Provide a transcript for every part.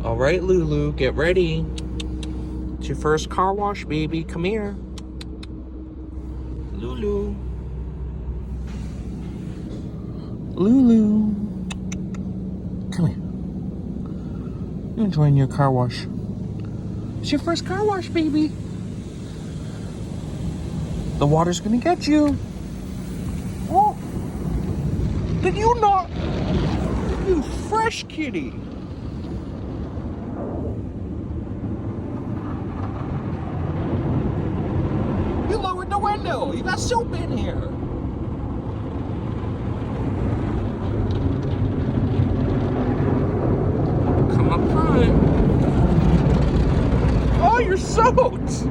All right, Lulu, get ready. It's your first car wash, baby. Come here. Lulu. Lulu. Come here. You enjoying your car wash? It's your first car wash, baby. The water's gonna get you. Oh, did you not? You fresh kitty. You lowered the window. You got soap in here. Come up front. Oh, you're soaked.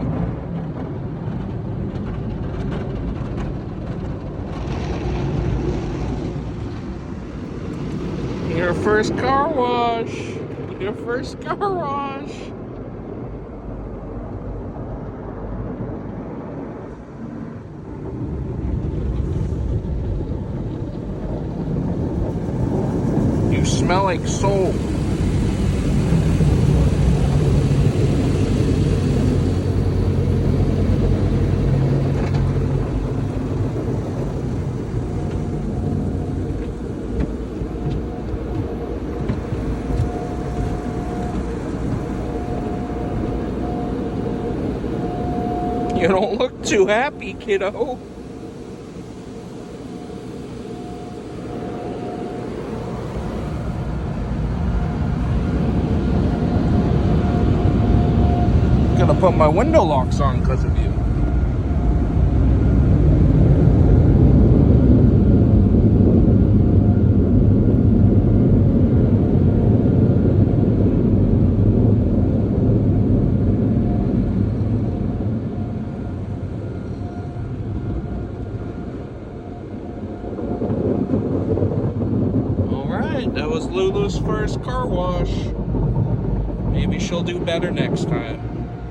Your first car wash. Your first car wash. You smell like soap. You don't look too happy, kiddo. I'm gonna put my window locks on because of you. That was Lulu's first car wash. Maybe she'll do better next time.